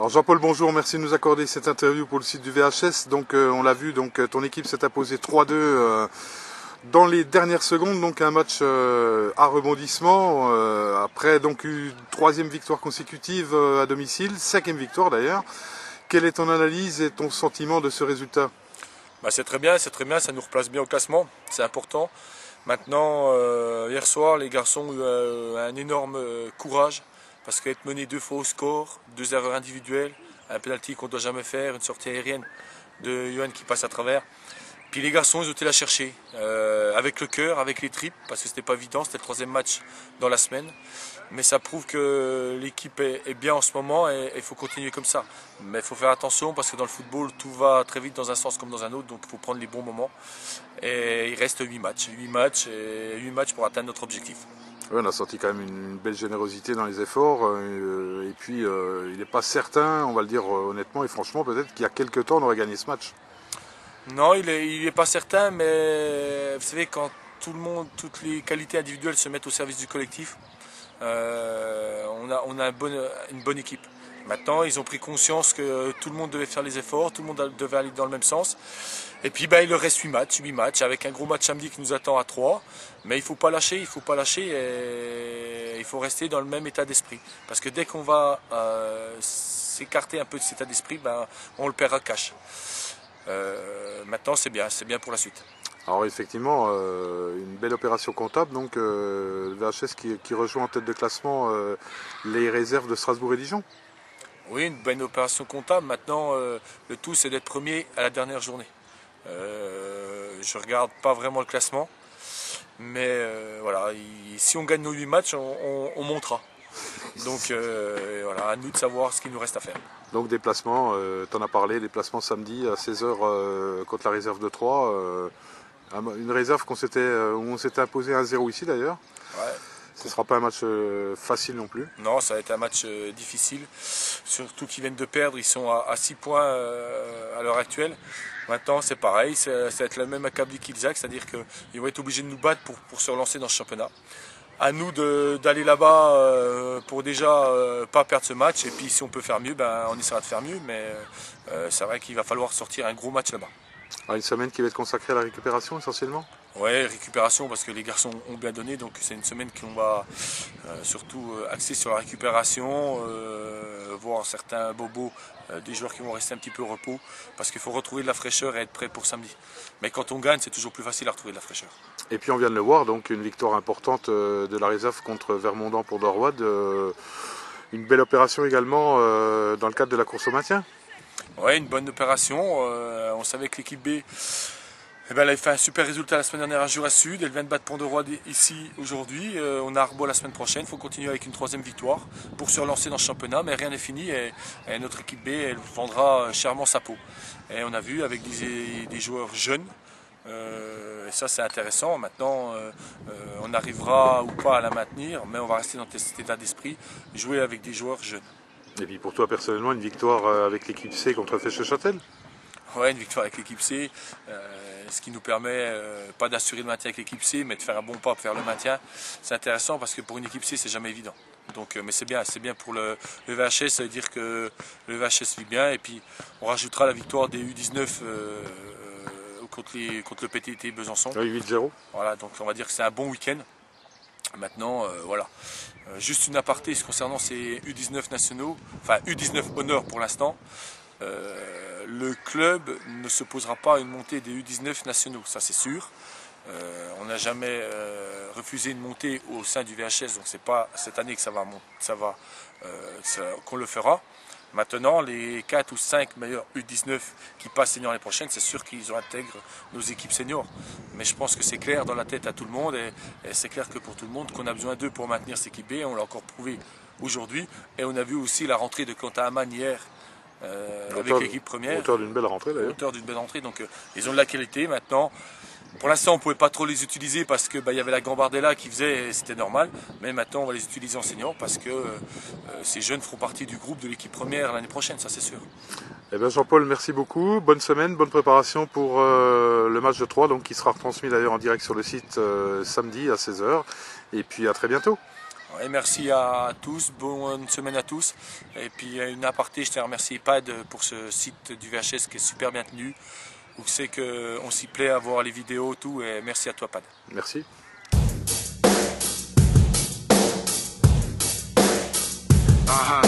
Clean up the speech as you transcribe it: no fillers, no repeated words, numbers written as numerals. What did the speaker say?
Alors Jean-Paul, bonjour, merci de nous accorder cette interview pour le site du VHS. Donc on l'a vu, donc ton équipe s'est imposée 3-2 dans les dernières secondes, donc un match à rebondissement après donc une troisième victoire consécutive à domicile, cinquième victoire d'ailleurs. Quelle est ton analyse et ton sentiment de ce résultat? C'est très bien, ça nous replace bien au classement, c'est important. Maintenant, hier soir, les garçons ont eu un énorme courage, parce qu'être mené 2 fois au score, 2 erreurs individuelles, un penalty qu'on ne doit jamais faire, une sortie aérienne de Yohan qui passe à travers. Puis les garçons, ils ont été la chercher, avec le cœur, avec les tripes, parce que c'était pas évident, c'était le 3e match dans la semaine. Mais ça prouve que l'équipe est bien en ce moment et il faut continuer comme ça. Mais il faut faire attention parce que dans le football, tout va très vite dans un sens comme dans un autre, donc il faut prendre les bons moments. Et il reste 8 matchs pour atteindre notre objectif. Oui, on a senti quand même une belle générosité dans les efforts et puis il n'est pas certain, on va le dire honnêtement et franchement, peut-être qu'il y a quelques temps on aurait gagné ce match. Non, il est pas certain, mais vous savez, quand tout le monde, toutes les qualités individuelles se mettent au service du collectif, on a une bonne équipe. Maintenant, ils ont pris conscience que tout le monde devait faire les efforts, tout le monde devait aller dans le même sens. Et puis, il leur reste 8 matchs, avec un gros match samedi qui nous attend à 3. Mais il ne faut pas lâcher, et il faut rester dans le même état d'esprit. Parce que dès qu'on va s'écarter un peu de cet état d'esprit, on le perdra cash. Maintenant, c'est bien pour la suite. Alors effectivement, une belle opération comptable, donc le VHS qui rejoint en tête de classement les réserves de Strasbourg et Dijon. Oui, une bonne opération comptable. Maintenant, le tout, c'est d'être premier à la dernière journée. Je ne regarde pas vraiment le classement, mais voilà, si on gagne nos 8 matchs, on montera. Donc voilà, à nous de savoir ce qu'il nous reste à faire. Donc déplacement, tu en as parlé, déplacement samedi à 16h contre la réserve de Troyes. Une réserve où on s'était imposé 1-0 ici d'ailleurs. Ouais. Ce ne sera pas un match facile non plus. Non, ça va être un match difficile. Surtout qu'ils viennent de perdre, ils sont à 6 points à l'heure actuelle. Maintenant, c'est pareil, ça va être le même acabit qu'Ilzac, c'est-à-dire qu'ils vont être obligés de nous battre pour se relancer dans ce championnat. À nous d'aller là-bas pour déjà pas perdre ce match. Et puis si on peut faire mieux, on essaiera de faire mieux. Mais c'est vrai qu'il va falloir sortir un gros match là-bas. Une semaine qui va être consacrée à la récupération essentiellement? Oui, récupération parce que les garçons ont bien donné. Donc c'est une semaine qu'on va surtout axer sur la récupération, voir certains bobos, des joueurs qui vont rester un petit peu au repos. Parce qu'il faut retrouver de la fraîcheur et être prêt pour samedi. Mais quand on gagne, c'est toujours plus facile à retrouver de la fraîcheur. Et puis on vient de le voir, donc une victoire importante de la réserve contre Vermondans pour Dorwad. Une belle opération également dans le cadre de la course au maintien. Oui, une bonne opération. On savait que l'équipe B elle avait fait un super résultat la semaine dernière à Jura Sud. Elle vient de battre Pont-de-Roide ici aujourd'hui. On a Arbois la semaine prochaine. Il faut continuer avec une 3e victoire pour se relancer dans ce championnat. Mais rien n'est fini et notre équipe B elle vendra chèrement sa peau. Et on a vu avec des joueurs jeunes. Et ça c'est intéressant. Maintenant on arrivera ou pas à la maintenir, mais on va rester dans cet état d'esprit, jouer avec des joueurs jeunes. Et puis pour toi personnellement, une victoire avec l'équipe C contre Fesches-Châtel? Ouais, une victoire avec l'équipe C, ce qui nous permet pas d'assurer le maintien avec l'équipe C, mais de faire un bon pas pour faire le maintien. C'est intéressant parce que pour une équipe C, c'est jamais évident. Donc, mais c'est bien pour le VHS, ça veut dire que le VHS vit bien. Et puis on rajoutera la victoire des U19 contre le PTT Besançon. Oui, 8-0. Voilà, donc on va dire que c'est un bon week-end. Maintenant, voilà. Juste une aparté concernant ces U19 nationaux, enfin U19 honneur pour l'instant. Le club ne se posera pas à une montée des U19 nationaux, ça c'est sûr. On n'a jamais refusé une montée au sein du VHS, donc c'est pas cette année que qu'on le fera. Maintenant, les 4 ou 5 meilleurs U19 qui passent seniors l'année prochaine, c'est sûr qu'ils intègrent nos équipes seniors. Mais je pense que c'est clair dans la tête à tout le monde et c'est clair que pour tout le monde qu'on a besoin d'eux pour maintenir cette équipe B. On l'a encore prouvé aujourd'hui et on a vu aussi la rentrée de Quentin Aman hier avec l'équipe première. Auteur d'une belle rentrée d'ailleurs. Auteur d'une belle rentrée, donc ils ont de la qualité maintenant. Pour l'instant, on ne pouvait pas trop les utiliser parce que y avait la Gambardella qui faisait, c'était normal. Mais maintenant, on va les utiliser en senior parce que ces jeunes feront partie du groupe de l'équipe première l'année prochaine, ça c'est sûr. Eh bien Jean-Paul, merci beaucoup. Bonne semaine, bonne préparation pour le match de Troyes, donc qui sera retransmis d'ailleurs en direct sur le site samedi à 16h. Et puis à très bientôt. Et merci à tous, bonne semaine à tous. Et puis une aparté, je tiens à remercier Pad pour ce site du VHS qui est super bien tenu. Où c'est qu'on s'y plaît à voir les vidéos, tout. Et merci à toi, Pad. Merci. Uh-huh.